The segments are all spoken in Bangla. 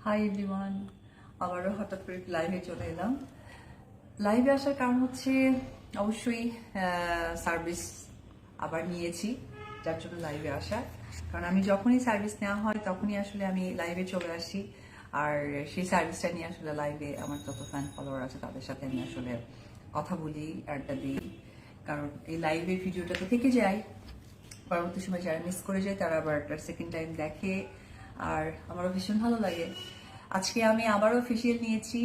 হাই এভরিওয়ান, আবারও হঠাৎ করে লাইভে চলে এলাম। লাইভে আসার কারণ হচ্ছে অবশ্যই সার্ভিস আবার নিয়েছি, যার জন্য লাইভে আসা। কারণ আমি যখনই সার্ভিস নেওয়া হয় তখনই আসলে আমি লাইভে চলে আসি, আর সেই সার্ভিসটা নিয়ে আসলে লাইভে আমার যত ফ্যান ফলোয়ার আছে তাদের সাথে আমি আসলে কথা বলি, আড্ডা দিই। কারণ এই লাইভের ভিডিওটা তো থেকে যায়, পরবর্তী সময় যারা মিস করে যায় তারা আবার সেকেন্ড টাইম দেখে, আর আমারও ভীষণ ভালো লাগে। আজকে আমি আবারও ফেসিয়াল নিয়েছি,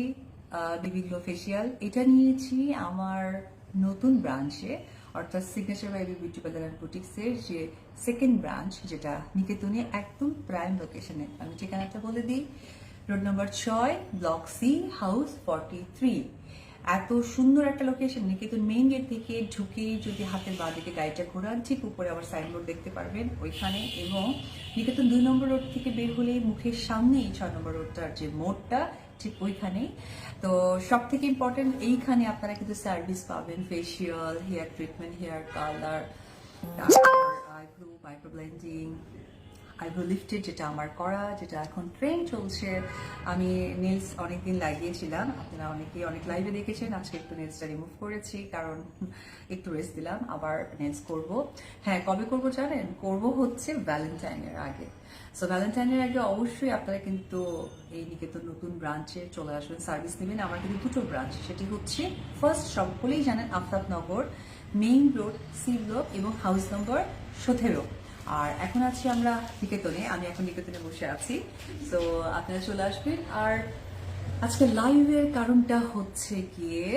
বিভিন্ন ফেসিয়াল। এটা নিয়েছি আমার নতুন ব্রাঞ্চে, অর্থাৎ signature by beauty parlour and বুটিক্সের যে সেকেন্ড ব্রাঞ্চ, যেটা নিকেতনে একদম প্রাইম লোকেশনে। আমি ঠিকানাটা বলে দিই, road number 6, block C, house 43। এত সুন্দর একটা লোকেশন। নিকেতন মেইন গেট থেকে ঢুকেই যদি হাতের বাঁ দিকে গাড়িটা ঘোরান, ঠিক উপরে আবার সাইনবোর্ড দেখতে পারবেন ওইখানে। এবং নিকেতন 2 নম্বর রোড থেকে বের হলে মুখের সামনেই 6 নম্বর রোডটার যে মোড়টা, ঠিক ওইখানেই। তো সব থেকে ইম্পর্টেন্ট, এইখানে আপনারা কিন্তু সার্ভিস পাবেন, facial, hair treatment, hair colour, তারপর eyebrow, micro blending, eyebrow lifted, যেটা আমার করা, যেটা এখন ট্রেন্ড চলছে। আমি নেলস অনেকদিন লাগিয়েছিলাম, আপনারা অনেকেই অনেক লাইভে দেখেছেন। আজকে একটু নেলসটা রিমুভ করেছি, কারণ একটু রেস্ট দিলাম, আবার নেলস করব। হ্যাঁ, কবে করব জানেন? করব হচ্ছে ভ্যালেন্টাইনের আগে। সো ভ্যালেন্টাইনের আগে অবশ্যই আপনারা কিন্তু এই নিকেতন নতুন ব্রাঞ্চে চলে আসবেন, সার্ভিস নেবেন। আমার কিন্তু দুটো ব্রাঞ্চ, সেটি হচ্ছে ফার্স্ট, সকলেই জানেন, Aftabnagar main road, C block এবং হাউস নম্বর 17। আর এখন আছি আমরা নিকেতনে, আমি এখন নিকেতনে বসে আছি। তো আপনারা চলে আসবেন। আর আজকে লাইভের কারণটা হচ্ছে গিয়ে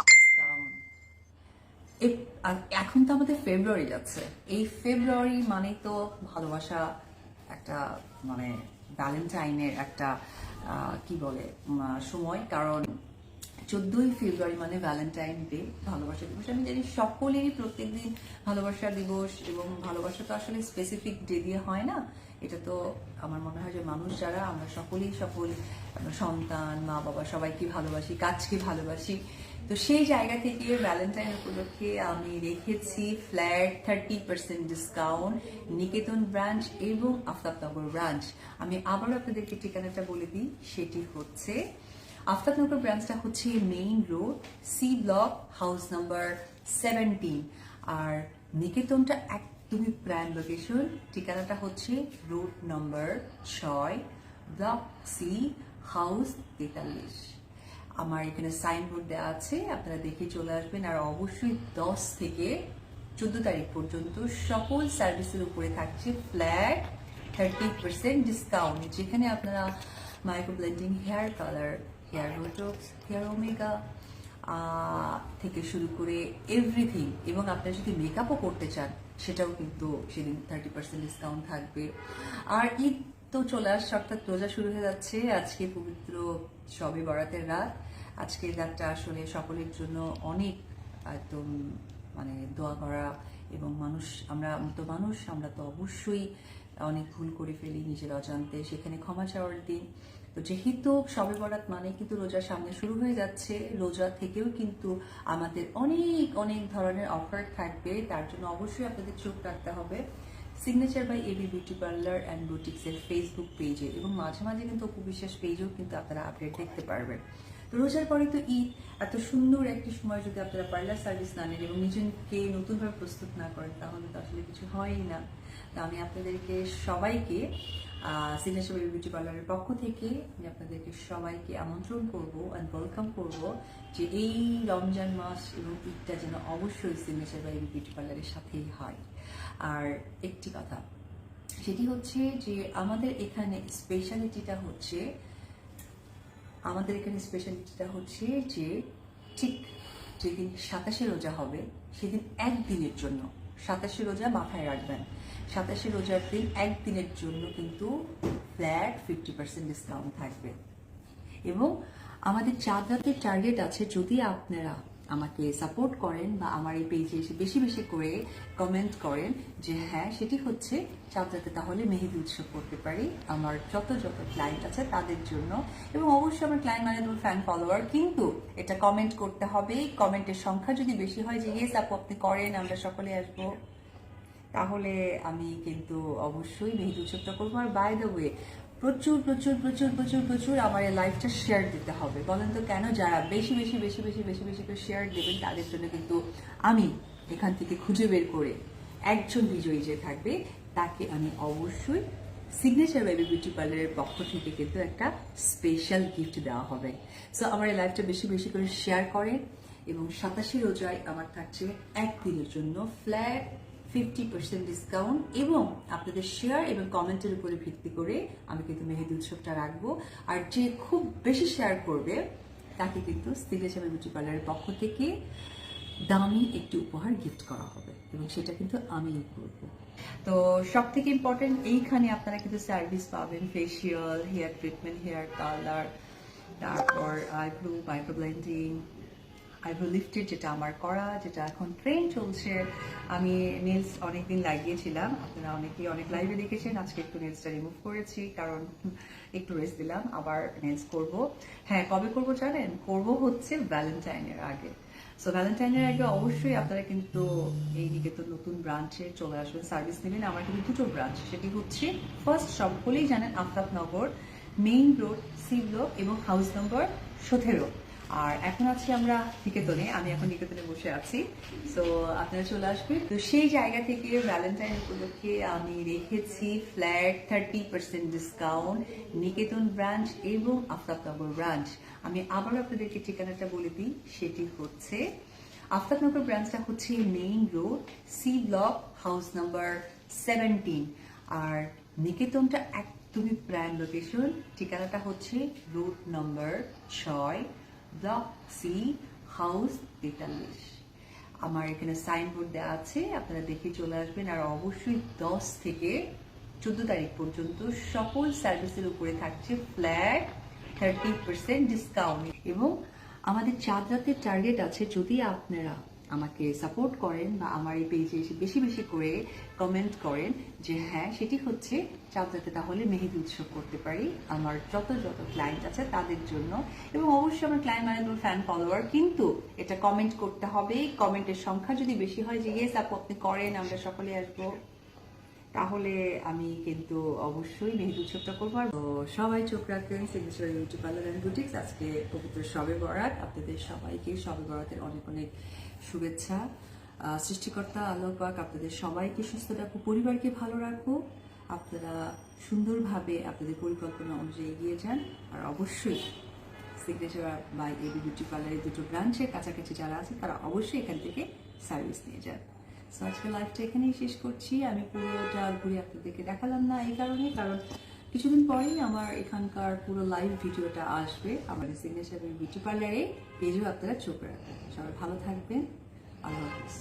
ডিসকাউন্ট। এখন তো আমাদের ফেব্রুয়ারি যাচ্ছে, এই ফেব্রুয়ারি মানে তো ভালোবাসা, একটা মানে ভ্যালেন্টাইনের একটা কি বলে সময়। কারণ 14ই ফেব্রুয়ারি মানে ভ্যালেন্টাইন ডে, ভালোবাসা দিবস। আমি জানি সকলেরই প্রত্যেকদিন ভালোবাসা দিবস, এবং ভালোবাসা তো আসলে স্পেসিফিক ডে দিয়ে হয় না। এটা তো আমার মনে হয় যে মানুষ যারা আমরা সকলেই, সকল সন্তান, মা বাবা সবাইকে ভালোবাসি, কাজকে ভালোবাসি। তো সেই জায়গা থেকে ভ্যালেন্টাইন উপলক্ষে আমি রেখেছি ফ্ল্যাট 30% ডিসকাউন্ট, নিকেতন ব্রাঞ্চ এবং আফতাবনগর ব্রাঞ্চ। আমি আবারও আপনাদেরকে ঠিকানাটা বলে দিই, সেটি হচ্ছে আফতাবনগর ব্রাঞ্চটা হচ্ছে main road, C block, house number 17। আর নিকেতনটা একদমই প্রাইম লোকেশন, ঠিকানাটা হচ্ছে road number 6, block C, house 43। আমার এখানে সাইনবোর্ড দেওয়া আছে, আপনারা দেখে চলে আসবেন। আর অবশ্যই 10 থেকে 14 তারিখ পর্যন্ত সকল সার্ভিসের উপরে থাকছে ফ্ল্যাট 30% ডিসকাউন্ট, যেখানে আপনারা micro blending, hair colour, hair botox, hair omega থেকে শুরু করে এভরিথিং। এবং আপনারা যদি মেকআপও করতে চান, সেটাও কিন্তু সেদিন 30% ডিসকাউন্ট থাকবে। আর ঈদ তো চলে আসছে, অর্থাৎ রোজা শুরু হয়ে যাচ্ছে। আজকে পবিত্র শবে বরাতের রাত। আজকের রাতটা আসলে সকলের জন্য অনেক একদম মানে দোয়া করা, এবং আমরা তো মানুষ, আমরা তো অবশ্যই অনেক ভুল করে ফেলি নিজের অজান্তে, সেখানে ক্ষমা চাওয়ার দিন। তো যেহেতু শবে বরাত মানে কিন্তু রোজার সামনে শুরু হয়ে যাচ্ছে, রোজা থেকেও কিন্তু আমাদের অনেক অনেক ধরনের অফার থাকবে। তার জন্য অবশ্যই আপনাদের চোখ রাখতে হবে signature by AB beauty parlour and বুটিক্সের ফেসবুক পেজে, এবং মাঝে মাঝে কিন্তু অপু বিশ্বাস পেজেও কিন্তু আপনারা আপডেট দেখতে পারবেন। তো রোজার পরে তো ঈদ, এত সুন্দর একটি সময় যদি আপনারা পার্লার সার্ভিস না নেন এবং নিজেকে নতুনভাবে প্রস্তুত না করেন, তাহলে তো আসলে কিছু হয়ই না। তো আমি আপনাদেরকে সবাইকে সিগনেচার বাই বিউটি পার্লারের পক্ষ থেকে আমি আপনাদেরকে সবাইকে আমন্ত্রণ করব অ্যান্ড ওয়েলকাম করব যে এই রমজান মাস এবং ঈদটা যেন অবশ্যই সিগনেচার বাই বিউটি পার্লারের সাথেই হয়। আর একটি কথা, সেটি হচ্ছে যে আমাদের এখানে স্পেশালিটিটা হচ্ছে যে ঠিক যেদিন 27শে রোজা হবে, সেদিন একদিনের জন্য, 27শে রোজা মাথায় রাখবেন, 27শে রোজার দিন একদিনের জন্য কিন্তু ফ্ল্যাট 50% ডিসকাউন্ট থাকবে। এবং আমাদের চাঁদ রাতের টার্গেট আছে, যদি আপনারা আমাকে সাপোর্ট করেন বা আমার এই পেজে এসে বেশি বেশি করে কমেন্ট করেন যে হ্যাঁ সেটি হচ্ছে চাঁদ রাতে, তাহলে মেহেদি উৎসব করতে পারি আমার যত ক্লায়েন্ট আছে তাদের জন্য। এবং অবশ্যই আমার ক্লায়েন্ট মানে তোমার ফ্যান ফলোয়ার, কিন্তু এটা কমেন্ট করতে হবে। কমেন্টের সংখ্যা যদি বেশি হয় যে ইয়েস আপু আপনি করেন, আমরা সকলে আসবো, তাহলে আমি কিন্তু অবশ্যই মেহেদি উৎসবটা করবো। আর বাই দ্য ওয়ে, প্রচুর প্রচুর প্রচুর প্রচুর প্রচুর আমার এই লাইফটা শেয়ার দিতে হবে। বলেন তো কেন? যারা বেশি বেশি বেশি বেশি বেশি বেশি করে শেয়ার দেবেন তাদের জন্য কিন্তু আমি এখান থেকে খুঁজে বের করে একজন বিজয়ী যে থাকবে তাকে আমি অবশ্যই সিগনেচার বেবি বিউটি পার্লারের পক্ষ থেকে কিন্তু একটা স্পেশাল গিফট দেওয়া হবে। সো আমার এই লাইফটা বেশি বেশি করে শেয়ার করেন এবং 87 রোজায় আমার থাকছে একদিনের জন্য ফ্ল্যাট 50% ডিসকাউন্ট এবং আপনাদের শেয়ার এবং কমেন্টের উপরে ভিত্তি করে আমি কিন্তু মেহেদি উৎসবটা রাখবো। আর যে খুব বেশি শেয়ার করবে তাকে কিন্তু সিগনেচার বিউটি পার্লারের পক্ষ থেকে দামি একটি উপহার গিফট করা হবে এবং সেটা কিন্তু আমিই করবো। তো সব থেকে ইম্পর্টেন্ট এইখানে আপনারা কিন্তু সার্ভিস পাবেন, facial, hair treatment, hair colour, তারপর মাইক্রো ব্লেন্ডিং, আইব্রো লিফটেড যেটা আমার করা, যেটা এখন ট্রেন্ড চলছে। আমি নেলস অনেকদিন লাগিয়েছিলাম, আপনারা অনেকেই অনেক লাইভে দেখেছেন। আজকে একটু নেলসটা রিমুভ করেছি কারণ একটু রেস্ট দিলাম, আবার নেলস করব। হ্যাঁ, কবে করব জানেন? করব হচ্ছে ভ্যালেন্টাইনের আগে। সো ভ্যালেন্টাইনের আগে অবশ্যই আপনারা কিন্তু এই নিকেতন নতুন ব্রাঞ্চে চলে আসবেন, সার্ভিস নেবেন। আমার কিন্তু দুটো ব্রাঞ্চ, সেটি হচ্ছে ফার্স্ট সকলেই জানেন Aftabnagar main road, C block এবং হাউস নম্বর 17। আর এখন আছি আমরা নিকেতনে, আমি এখন নিকেতনে বসে আছি। সো আপনারা চলে আসবেন। তো সেই জায়গা থেকে ভ্যালেন্টাইন উপলক্ষে আমি রেখেছি ফ্ল্যাট 30% ডিসকাউন্ট নিকেতন ব্রাঞ্চ এবং আফতাবনগর ব্রাঞ্চ। আমি আবার আপনাদেরকে ঠিকানাটা বলে দিই, সেটি হচ্ছে আফতাবনগর ব্রাঞ্চটা হচ্ছে main road, C block, house number 17। আর নিকেতনটা একদমই প্রাইম লোকেশন, ঠিকানাটা হচ্ছে road number 6, block C, house 43। আমার এখানে সাইনবোর্ড দেওয়া আছে, আপনারা দেখে চলে আসবেন। আর অবশ্যই 10 থেকে 14 তারিখ পর্যন্ত সকল সার্ভিসের উপরে থাকছে ফ্ল্যাট 30% ডিসকাউন্ট। এবং আমাদের চাঁদ রাতের টার্গেট আছে, যদি আপনারা আমাকে সাপোর্ট করেন বা আমার এই পেজে এসে বেশি বেশি করে কমেন্ট করেন যে হ্যাঁ সেটি হচ্ছে চাঁদ রাতে তাহলে মেহেদি উৎসব করতে পারি আমার যত যত ক্লায়েন্ট আছে তাদের জন্য। এবং অবশ্যই আমার ক্লায়েন্ট মানে তো ফ্যান ফলোয়ার, কিন্তু এটা কমেন্ট করতে হবে। কমেন্টের সংখ্যা যদি বেশি হয় যে ইয়েস আপু আপনি করেন, আমরা সকলে আসবো, তাহলে আমি কিন্তু অবশ্যই মেহেদি উৎসবটা করবো। তো সবাই চোখ রাখবেন signature beauty parlour and boutiques. আজকে পবিত্র শবে বরাত, আপনাদের সবাইকে শবে বরাতের অনেক অনেক শুভেচ্ছা। সৃষ্টিকর্তা আল্লাহ পাক আপনাদের সবাইকে সুস্থ রাখুক, পরিবারকে ভালো রাখুক, আপনারা সুন্দরভাবে আপনাদের পরিকল্পনা অনুযায়ী এগিয়ে যান। আর অবশ্যই সিগনেচার বাই এবি বিউটি পার্লারের দুটো ব্রাঞ্চের কাছাকাছি যারা আছে তারা অবশ্যই এখান থেকে সার্ভিস নিয়ে যান। সো আজকে লাইভটা এখানেই শেষ করছি। আমি পুরোটা ঘুরে আপনাদেরকে দেখালাম না এই কারণে, কারণ কিছুদিন পরেই আমার এখানকার পুরো লাইভ ভিডিওটা আসবে আমাদের সিগনেচার বিউটি পার্লারে, পেজেও আপনারা চোখ রাখবেন। সবাই ভালো থাকবেন, আল্লাহ হাফিজ।